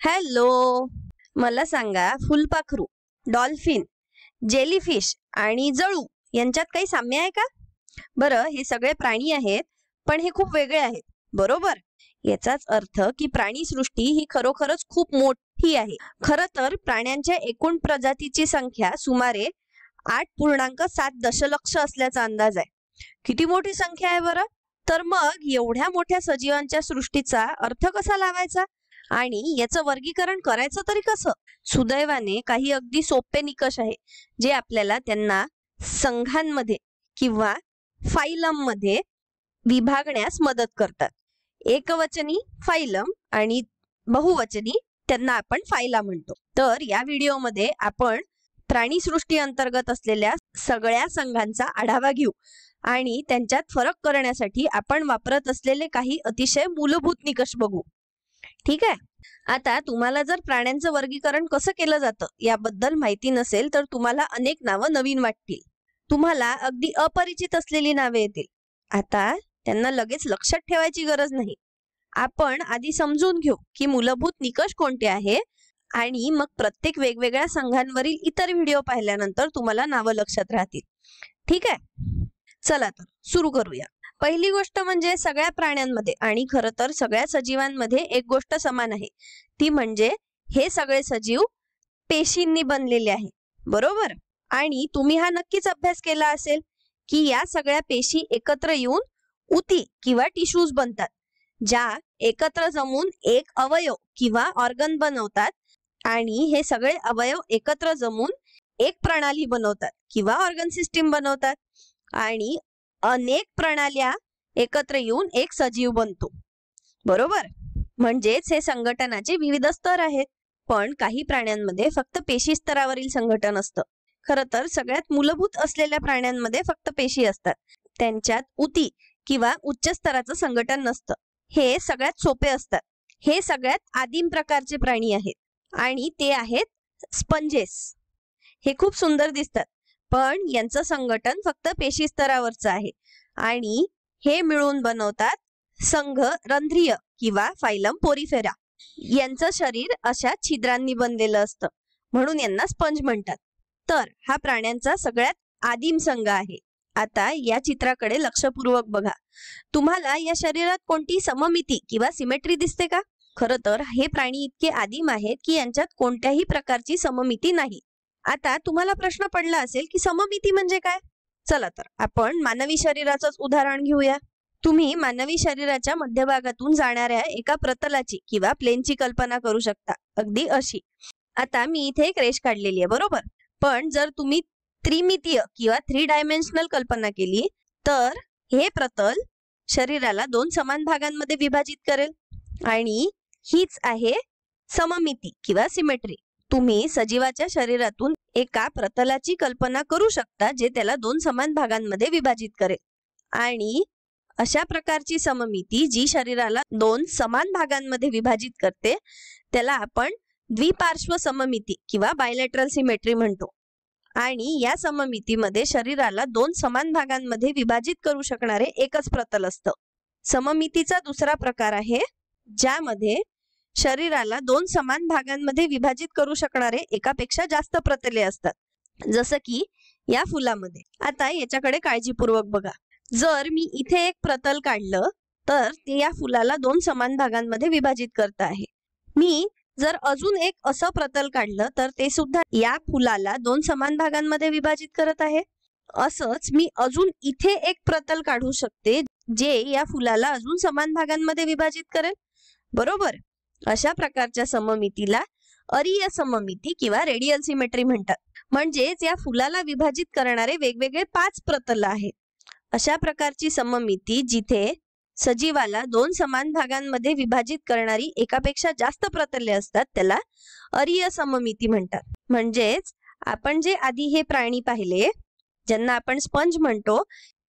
Hello, मला सांगा, फुलपाखरू, डॉल्फिन, जेलीफिश आणि जळू यांच्यात काही साम्य आहे का? बरं, हे सगळे प्राणी आहेत, पण हे खूप वेगळे आहेत, बरोबर? याचाच अर्थ की प्राणीसृष्टी ही खरोखरच खूप मोठी आहे. खरं तर प्राण्यांच्या एकूण प्रजातीची संख्या सुमारे 8.7 दशलक्ष असल्याचा अंदाज आहे. किती मोठी संख्या आहे बरं? तर मग एवढ्या मोठ्या सजीवांच्या सृष्टीचा अर्थ कसा लावायचा आणि याचं वर्गीकरण करायचं तरी कसं? सुदैवाने काही अगदी सोपे निकष आहे जे आपल्याला त्यांना संघांमध्ये किंवा फाइलम मध्ये विभागण्यास मदत करतात. एकवचनी फाइलम आणि बहुवचनी त्यांना आपण फायला म्हणतो. तर या व्हिडिओमध्ये आपण प्राणीसृष्टी अंतर्गत असलेल्या सगळ्या संघांचा आढावा घेऊ आणि त्यांच्यात फरक करण्यासाठी आपण वापरत असलेले काही अतिशय मूलभूत निकष बघू. ठीक आहे. आता तुम्हाला जर प्राण्यांचं वर्गीकरण कसं केलं जातं याबद्दल माहिती नसेल तर तुम्हाला अनेक नावं नवीन वाटतील. तुम्हाला अगदी अपरिचित असलेली नावे येतील. आता त्यांना लगेच लक्षात ठेवायची गरज नाही. आपण आधी समजून घेऊ की मूलभूत निकष कोणते आहे आणि मग प्रत्येक वेगवेगळ्या संघांवरील इतर व्हिडिओ पाहिल्यानंतर तुम्हाला नावं लक्षात राहतील. ठीक आहे, चला तर सुरू करूया. पहिली गोष्ट म्हणजे सगळ्या प्राण्यांमध्ये आणि खरं तर सगळ्या सजीवांमध्ये एक गोष्ट समान आहे, ती म्हणजे हे सगळे सजीव पेशींनी बनलेले आहे, बरोबर? आणि तुम्ही हा नक्कीच अभ्यास केला असेल की या सगळ्या पेशी एकत्र येऊन उती किंवा टिश्यूज बनतात, ज्या एकत्र जमून एक अवयव किंवा ऑर्गन बनवतात आणि हे सगळे अवयव एकत्र जमून एक प्रणाली बनवतात किंवा ऑर्गन सिस्टीम बनवतात आणि अनेक प्रणाल्या एकत्र येऊन एक सजीव बनतो, बरोबर? म्हणजेच हे संघटनाचे विविध स्तर आहेत. पण काही प्राण्यांमध्ये फक्त पेशी स्तरावरील संघटन असतं. खरं तर सगळ्यात मूलभूत असलेल्या प्राण्यांमध्ये फक्त पेशी असतात. त्यांच्यात उती किंवा उच्च स्तराचं संघटन नसतं. हे सगळ्यात सोपे असतात. हे सगळ्यात आदिम प्रकारचे प्राणी आहेत आणि ते आहेत स्पंजेस. हे खूप सुंदर दिसतात, पण यांचं संघटन फक्त पेशी स्तरावरचं आहे आणि हे मिळून बनवतात संघ रंध्रीय किंवा फाइलम पोरिफेरा. यांचं शरीर अशा छिद्रांनी बनलेलं असतं, म्हणून यांना स्पंज म्हणतात. तर हा प्राण्यांचा सगळ्यात आदिम संघ आहे. आता या चित्राकडे लक्षपूर्वक बघा. तुम्हाला या शरीरात कोणती सममिती किंवा सिमेट्री दिसते का? खरं तर हे प्राणी इतके आदिम आहेत की यांच्यात कोणत्याही प्रकारची सममिती नाही. आता तुम्हाला प्रश्न पडला असेल की सममिती म्हणजे काय? चला तर आपण मानवी शरीराचंच उदाहरण घेऊया. तुम्ही मानवी शरीराच्या मध्यभागातून जाणाऱ्या एका प्रतलाची किंवा प्लेनची कल्पना करू शकता, अगदी अशी. आता मी इथे एक रेष काढलेली आहे, बरोबर? पण जर तुम्ही त्रिमितीय किंवा 3 डायमेन्शनल कल्पना केली तर हे प्रतल शरीराला 2 समान भागांमध्ये विभाजित करेल आणि हीच आहे सममिती किंवा सिमेट्री. तुम्ही सजीवाच्या शरीरातून एका प्रतलाची कल्पना करू शकता जे त्याला 2 समान भागांमध्ये विभाजित करेल आणि अशा प्रकारची सममिती जी शरीराला 2 समान भागांमध्ये विभाजित करते त्याला आपण द्विपार्श्व सममिती किंवा बायलॅटरल सिमेट्री म्हणतो. आणि या सममितीमध्ये शरीराला 2 समान भागांमध्ये विभाजित करू शकणारे एकच प्रतल असतं. सममितीचा दुसरा प्रकार आहे ज्यामध्ये शरीराला 2 समान भागांमध्ये विभाजित करू शकणारे एकापेक्षा जास्त प्रतले असतात, जसं की या फुलामध्ये. आता याच्याकडे काळजीपूर्वक बघा. जर मी इथे एक प्रतल काढलं तर ते या फुलाला 2 समान भागांमध्ये विभाजित करत आहे. मी जर अजून एक असं प्रतल काढलं तर ते सुद्धा या फुलाला 2 समान भागांमध्ये विभाजित करत आहे. असंच मी अजून इथे एक प्रतल काढू शकते जे या फुलाला अजून समान भागांमध्ये विभाजित करेल, बरोबर? अशा प्रकारच्या सममितीला अरीय सममिती किंवा रेडियल सिमेट्री म्हणतात. म्हणजेच या फुलाला विभाजित करणारे वेगवेगळे 5 प्रतल आहेत. अशा प्रकारची सममिती जिथे सजीवाला 2 समान भागांमध्ये विभाजित करणारी एकापेक्षा जास्त प्रतले असतात त्याला अरीय सममिती म्हणतात. म्हणजेच आपण जे आधी हे प्राणी पाहिले ज्यांना आपण स्पंज म्हणतो,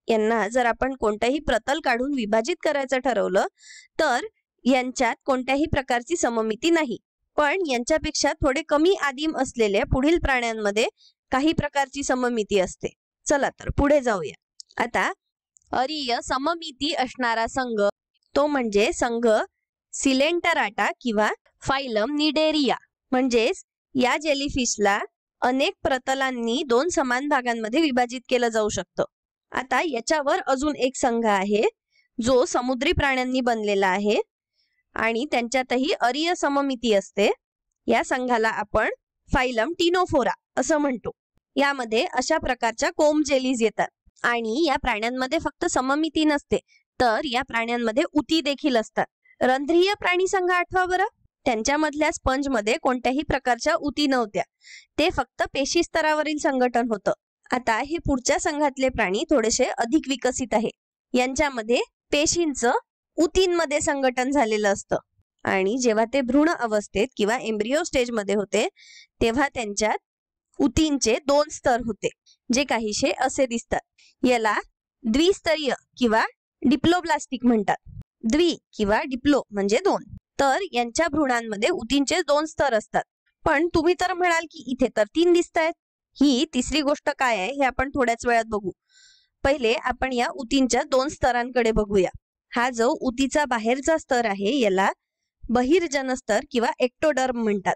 यांना जर आपण कोणतेही प्रतल काढून विभाजित करायचं ठरवलं तर यांच्यात कोणत्याही प्रकारची सममिती नाही. पण यांच्यापेक्षा थोडे कमी आदिम असलेल्या पुढील प्राण्यांमध्ये काही प्रकारची सममिती असते. चला तर पुढे जाऊया. आता अरीय सममिती असणारा संघ तो म्हणजे संघ सिलेंटराटा किंवा फायलम निडेरिया. म्हणजेच या जेलीफिशला अनेक प्रतलांनी 2 समान भागांमध्ये विभाजित केलं जाऊ शकतं. आता याच्यावर अजून एक संघ आहे जो समुद्री प्राण्यांनी बनलेला आहे आणि त्यांच्यातही अरीय सममिती असते. या संघाला आपण फायलम टिनोफोरा असं म्हणतो. यामध्ये अशा प्रकारच्या कोंब जेलीज येतात आणि या प्राण्यांमध्ये फक्त सममिती नसते तर या प्राण्यांमध्ये उती देखील असतात. रंध्रीय प्राणी संघ आठवा बरं. त्यांच्यामधल्या स्पंजमध्ये कोणत्याही प्रकारच्या उती नव्हत्या. ते फक्त पेशी स्तरावरील संघटन होतं. आता हे पुढच्या संघातले प्राणी थोडेसे अधिक विकसित आहे. यांच्यामध्ये पेशींचं उतींमध्ये संघटन झालेलं असतं आणि जेव्हा ते भ्रूण अवस्थेत किंवा एम्ब्रियो स्टेजमध्ये होते तेव्हा त्यांच्यात उतींचे 2 स्तर होते जे काहीसे असे दिसतात. याला द्विस्तरीय किंवा डिप्लोब्लास्टिक म्हणतात. द्वि किंवा डिप्लो म्हणजे 2. तर यांच्या भ्रूणांमध्ये उतींचे 2 स्तर असतात. पण तुम्ही तर म्हणाल की इथे तर 3 दिसतायत. ही तिसरी गोष्ट काय आहे हे आपण थोड्याच वेळात बघू. पहिले आपण या उतींच्या 2 स्तरांकडे बघूया. हा जो उतीचा बाहेरचा स्तर आहे याला बहिर्जनस्तर किंवा एक्टोडर्म म्हणतात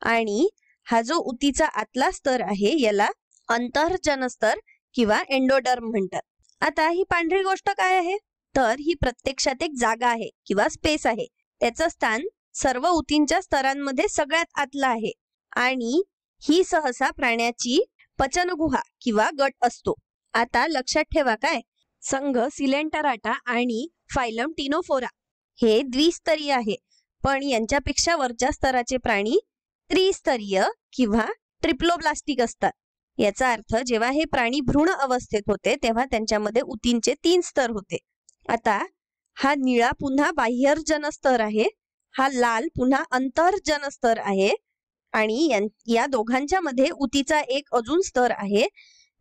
आणि हा जो उतीचा आतला स्तर आहे याला अंतर्जनस्तर किंवा एंडोडर्म म्हणतात. आता ही पांढरी गोष्ट काय आहे तर ही प्रत्यक्षात एक जागा आहे किंवा स्पेस आहे. त्याचं स्थान सर्व उतींच्या स्तरांमध्ये सगळ्यात आतलं आहे आणि ही सहसा प्राण्याची पचनगुहा किंवा गट असतो. आता लक्षात ठेवा काय, संघ सिलेंटराटा आणि फायलम टिनोफोरा हे द्विस्तरीय आहे पण यांच्यापेक्षा वरच्या स्तराचे प्राणी त्रिस्तरीय किंवा ट्रिप्लोब्लास्टिक असतात. याचा अर्थ जेव्हा हे प्राणी भ्रूण अवस्थेत होते तेव्हा त्यांच्यामध्ये उतींचे 3 स्तर होते. आता हा निळा पुन्हा बाह्यर्जनस्तर आहे, हा लाल पुन्हा अंतर्जनस्तर आहे आणि या दोघांच्या मध्ये उतीचा एक अजून स्तर आहे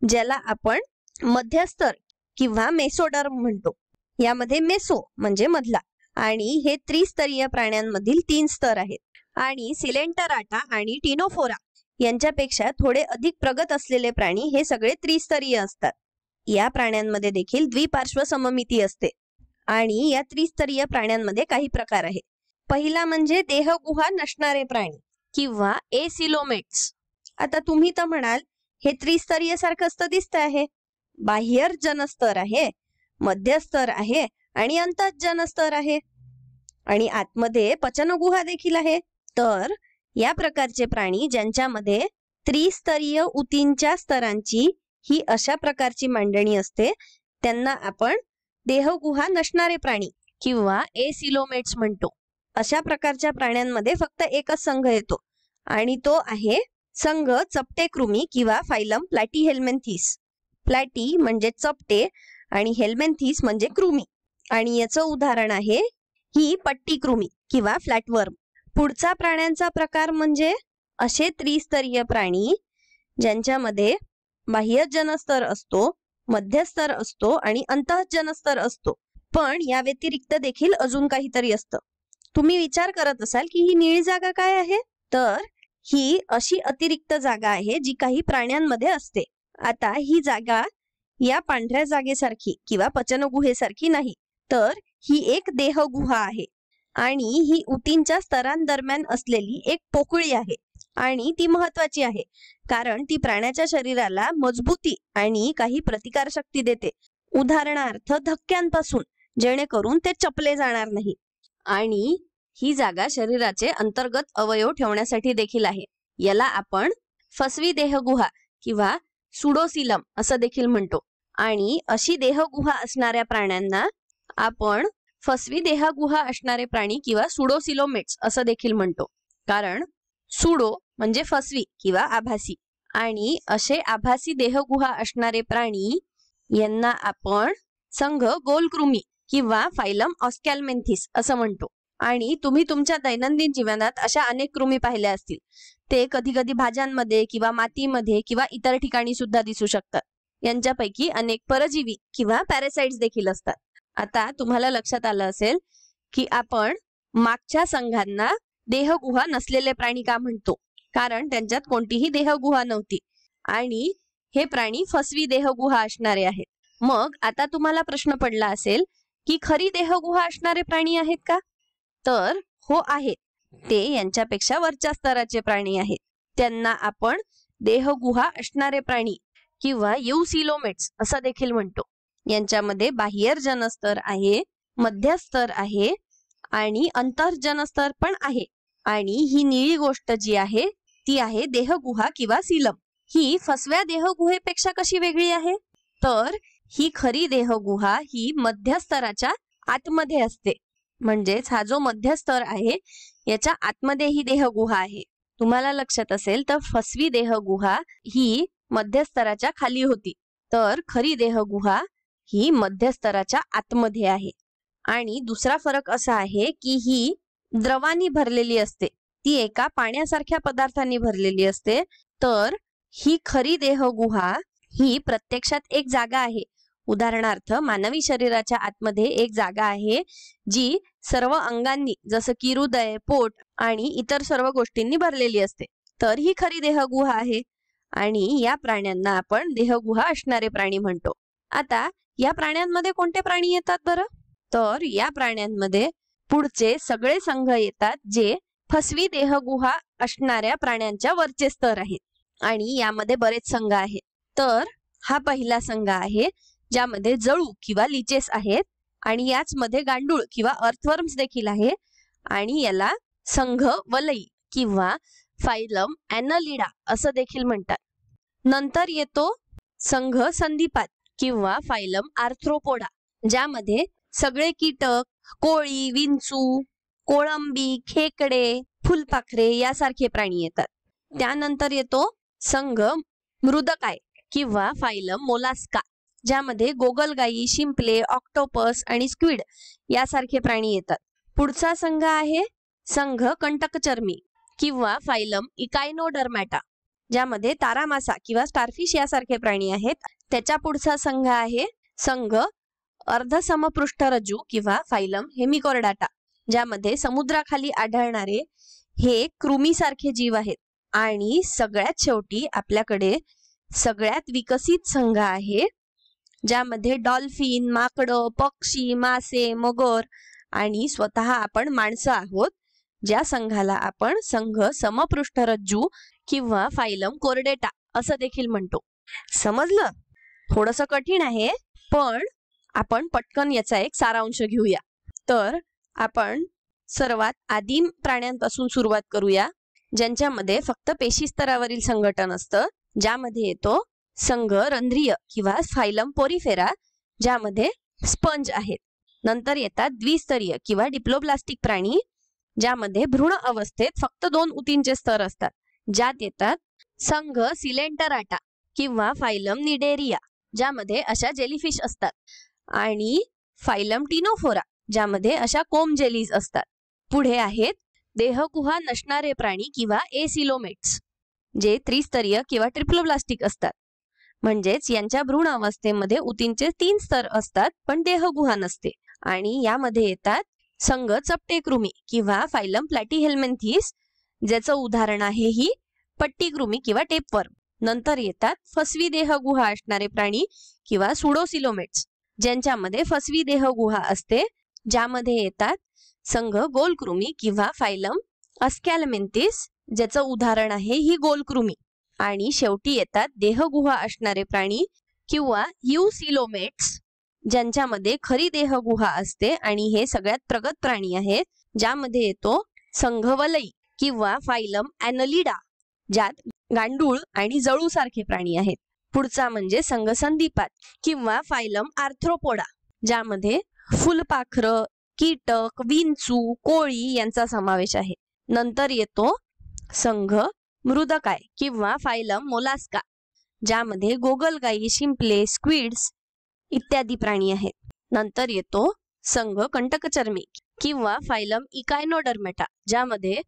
ज्याला आपण मध्यस्तर किंवा मेसोडर्म म्हणतो. यामध्ये मेसो म्हणजे मधला आणि हे त्रिस्तरीय प्राण्यांमधील 3 स्तर आहेत. आणि सिलेंटराटा आणि टिनोफोरा यांच्यापेक्षा थोडे अधिक प्रगत असलेले प्राणी हे सगळे त्रिस्तरीय असतात. या प्राण्यांमध्ये देखील द्विपार्श्व सममिती असते आणि या त्रिस्तरीय प्राण्यांमध्ये काही प्रकार आहेत. पहिला म्हणजे देहगुहा नसणारे प्राणी किंवा एसिलोमेट्स. आता तुम्ही तर म्हणाल हे त्रिस्तरीय सारखंच तर दिसत आहे. बाह्यर्जनस्तर आहे, मध्यस्तर आहे आणि अंतर्जनस्तर आहे आणि आतमध्ये पचनगुहा देखील आहे. तर या प्रकारचे प्राणी ज्यांच्यामध्ये त्रिस्तरीय उतींच्या स्तरांची ही अशा प्रकारची मांडणी असते त्यांना आपण देहगुहा नसणारे प्राणी किंवा एसिलोमेट्स म्हणतो. अशा प्रकारच्या प्राण्यांमध्ये फक्त एकच संघ येतो आणि तो आहे संघ चपटे कृमी किंवा फायलम प्लॅटीहेल्मिन्थीस. प्लॅटी म्हणजे चपटे आणि हेल्मिन्थीस म्हणजे कृमी आणि याचं उदाहरण आहे ही पट्टी कृमी किंवा फ्लॅटवर्म. पुढचा प्राण्यांचा प्रकार म्हणजे असे त्रिस्तरीय प्राणी ज्यांच्यामध्ये बाह्यजनस्तर असतो, मध्यस्तर असतो आणि अंतःजनस्तर असतो. पण या व्यतिरिक्त देखील अजून काहीतरी असतं. तुम्ही विचार करत असाल की ही निळी जागा काय आहे, तर ही अशी अतिरिक्त जागा आहे जी काही प्राण्यांमध्ये असते. आता ही जागा या पांढऱ्या जागेसारखी किंवा पचनगुहेसारखी नाही तर ही एक देहगुहा आहे आणि ही उतींच्या स्तरांदरम्यान असलेली एक पोकळी आहे आणि ती महत्वाची आहे कारण ती प्राण्याच्या शरीराला मजबूती आणि काही प्रतिकार शक्ती देते. उदाहरणार्थ धक्क्यांपासून, जेणेकरून ते चपले जाणार नाही. आणि ही जागा शरीराचे अंतर्गत अवयव ठेवण्यासाठी देखील आहे. याला आपण फसवी देहगुहा किंवा सुडोसिलम असं देखील म्हणतो. आणि अशी देहगुहा असणाऱ्या प्राण्यांना आपण फसवी देहगुहा असणारे प्राणी किंवा सुडोसिलोमेट्स असं देखील म्हणतो. कारण सुडो म्हणजे फसवी किंवा आभासी आणि असे आभासी देहगुहा असणारे प्राणी यांना आपण संघ गोलकृमी किंवा फायलम ऑस्कॅल्मेन्थिस असं म्हणतो. आणि तुम्ही तुमच्या दैनंदिन जीवनात अशा अनेक कृमी पाहिल्या असतील. ते कधी कधी भाज्यांमध्ये किंवा मातीमध्ये किंवा इतर ठिकाणी सुद्धा दिसू शकतात. यांच्यापैकी अनेक परजीवी किंवा पॅरासाइट्स देखील असतात. आता तुम्हाला लक्षात आलं असेल की आपण मागच्या संघांना देहगुहा नसलेले प्राणी का म्हणतो, कारण त्यांच्यात कोणतीही देहगुहा नव्हती आणि हे प्राणी फसवी देहगुहा असणारे आहेत. मग आता तुम्हाला प्रश्न पडला असेल की खरी देहगुहा असणारे प्राणी आहेत का, तर हो आहेत. ते यांच्यापेक्षा वरच्या स्तराचे प्राणी आहेत. त्यांना आपण देहगुहा असणारे प्राणी किंवा युसिलोमेट्स असं देखील म्हणतो. यांच्यामध्ये बाह्यजनस्तर आहे, मध्यस्तर आहे आणि अंतर्जनस्तर पण आहे. आणि ही निळी गोष्ट जी आहे ती आहे देहगुहा किंवा सीलम. ही फसव्या देहगुहेपेक्षा कशी वेगळी आहे? तर ही खरी देहगुहा ही मध्यस्तराच्या आतमध्ये असते. म्हणजेच हा जो मध्यस्तर आहे याच्या आतमध्ये ही देहगुहा आहे. तुम्हाला लक्षात असेल तर फसवी देहगुहा ही मध्यस्तराच्या खाली होती, तर खरी देहगुहा ही मध्यस्तराच्या आतमध्ये आहे. आणि दुसरा फरक असा आहे की ही द्रवानी भरलेली असते, ती एका पाण्यासारख्या पदार्थांनी भरलेली असते. तर ही खरी देहगुहा ही प्रत्यक्षात एक जागा आहे. उदाहरणार्थ मानवी शरीराच्या आतमध्ये एक जागा आहे जी सर्व अंगांनी जसं की हृदय, पोट आणि इतर सर्व गोष्टींनी भरलेली असते. तर ही खरी देहगुहा आहे आणि या प्राण्यांना आपण देहगुहा असणारे प्राणी म्हणतो. आता या प्राण्यांमध्ये कोणते प्राणी येतात बरं? तर या प्राण्यांमध्ये पुढचे सगळे संघ येतात जे फसवी देहगुहा असणाऱ्या प्राण्यांच्या वरचे स्तर आहेत. आणि यामध्ये बरेच संघ आहेत. तर हा पहिला संघ आहे ज्यामध्ये जळू किंवा लिचेस आहेत आणि याच मध्ये गांडूळ किंवा अर्थवर्म्स देखील आहे आणि याला संघ वलई किंवा फायलम ॲनलिडा असं देखील म्हणतात. नंतर येतो संघ संधिपाद किंवा फायलम आर्थ्रोपोडा, ज्यामध्ये सगळे कीटक, कोळी, विंचू, कोळंबी, खेकडे, फुलपाखरे यासारखे प्राणी येतात. त्यानंतर येतो संघ मृदकाय किंवा फायलम मोलास्का, ज्यामध्ये गोगलगाई, शिंपले, ऑक्टोपस आणि स्क्विड यासारखे प्राणी येतात. पुढचा संघ आहे संघ कंटकचर्मी किंवा फायलम इकायनोडर्मॅटा, ज्यामध्ये तारामासा किंवा स्टारफिश यासारखे प्राणी आहेत. त्याच्या पुढचा संघ आहे संघ अर्धसमपृष्ठरज्जू किंवा फायलम हेमिकॉर्डाटा, ज्यामध्ये समुद्राखाली आढळणारे हे कृमीसारखे जीव आहेत. आणि सगळ्यात शेवटी आपल्याकडे सगळ्यात विकसित संघ आहे ज्यामध्ये डॉल्फिन, माकडं, पक्षी, मासे, मगर आणि स्वतः आपण माणसं आहोत, ज्या संघाला आपण संघ समपृष्ठरज्जू किंवा फायलम कोर्डेटा असं देखील म्हणतो. समजलं? थोडंसं कठीण आहे, पण आपण पटकन याचा एक सारांश घेऊया. तर आपण सर्वात आदिम प्राण्यांपासून सुरुवात करूया, ज्यांच्यामध्ये फक्त पेशी स्तरावरील संघटन असतं, ज्यामध्ये येतो संघ रंध्रीय किंवा फायलम पोरिफेरा, ज्यामध्ये स्पंज आहेत. नंतर येतात द्विस्तरीय किंवा डिप्लोब्लास्टिक प्राणी, ज्यामध्ये भ्रूण अवस्थेत फक्त 2 ऊतींचे स्तर असतात, ज्यात येतात संघ सिलेंटराटा किंवा फायलम निडेरिया, ज्यामध्ये अशा जेलीफिश असतात, आणि फायलम टिनोफोरा, ज्यामध्ये अशा कोम जेलीज असतात. पुढे आहेत देहगुहा नसणारे प्राणी किंवा एसिलोमेट्स, जे त्रिस्तरीय किंवा ट्रिप्लोब्लास्टिक असतात. म्हणजेच यांच्या भ्रूण अवस्थेमध्ये ऊतींचे 3 स्तर असतात पण देहगुहा नसते. आणि यामध्ये येतात संघ चपटे कृमी किंवा फायलम प्लॅटीहेल्मिन्थीस, ज्याचं उदाहरण आहे ही पट्टीकृमी किंवा टेपवर्म. नंतर येतात फसवी देहगुहा असणारे प्राणी किंवा सुडोसिलोमेट्स, ज्यांच्यामध्ये फसवी देहगुहा असते, ज्यामध्ये येतात संघ गोलकृमी किंवा फायलम अस्कॅलमेंथिस, ज्याचं उदाहरण आहे ही गोलकृमी. आणि शेवटी येतात देहगुहा असणारे प्राणी किंवा युसिलोमेट्स, ज्यांच्यामध्ये खरी देहगुहा असते आणि हे सगळ्यात प्रगत प्राणी आहेत, ज्यामध्ये येतो संघ वलई किंवा फायलम ॲनलिडा, ज्यात गांडूळ आणि जळू सारखे प्राणी आहेत. पुढचा म्हणजे संघ संधिपाद किंवा फायलम आर्थ्रोपोडा, ज्यामध्ये फुलपाखरं, कीटक, विंचू, कोळी यांचा समावेश आहे. नंतर येतो संघ मृदकाय किंवा फायलम मोलास्का, ज्यामध्ये गोगलगाई, शिंपले, स्क्विड्स इत्यादी प्राणी आहेत. नंतर येतो संघ कंटकचर्मी किंवा फायलम इकायनोडर्मेटा, ज्यामध्ये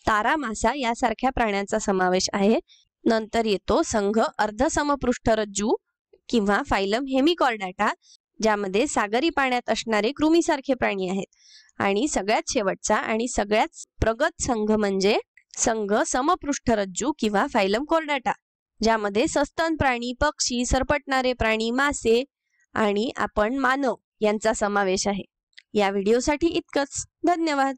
तारामासा यासारख्या प्राण्यांचा समावेश आहे. नंतर येतो संघ अर्धसमपृष्ठरज्जू किंवा फायलम हेमिकॉर्डाटा, ज्यामध्ये सागरी पाण्यात असणारे कृमीसारखे प्राणी आहेत. आणि सगळ्यात शेवटचा आणि सगळ्यात प्रगत संघ म्हणजे संघ समपृष्ठरज्जू किंवा फायलम कोर्डाटा, ज्यामध्ये सस्तन प्राणी, पक्षी, सरपटणारे प्राणी, मासे आणि आपण मानव यांचा समावेश आहे. या व्हिडिओसाठी इतकंच. धन्यवाद.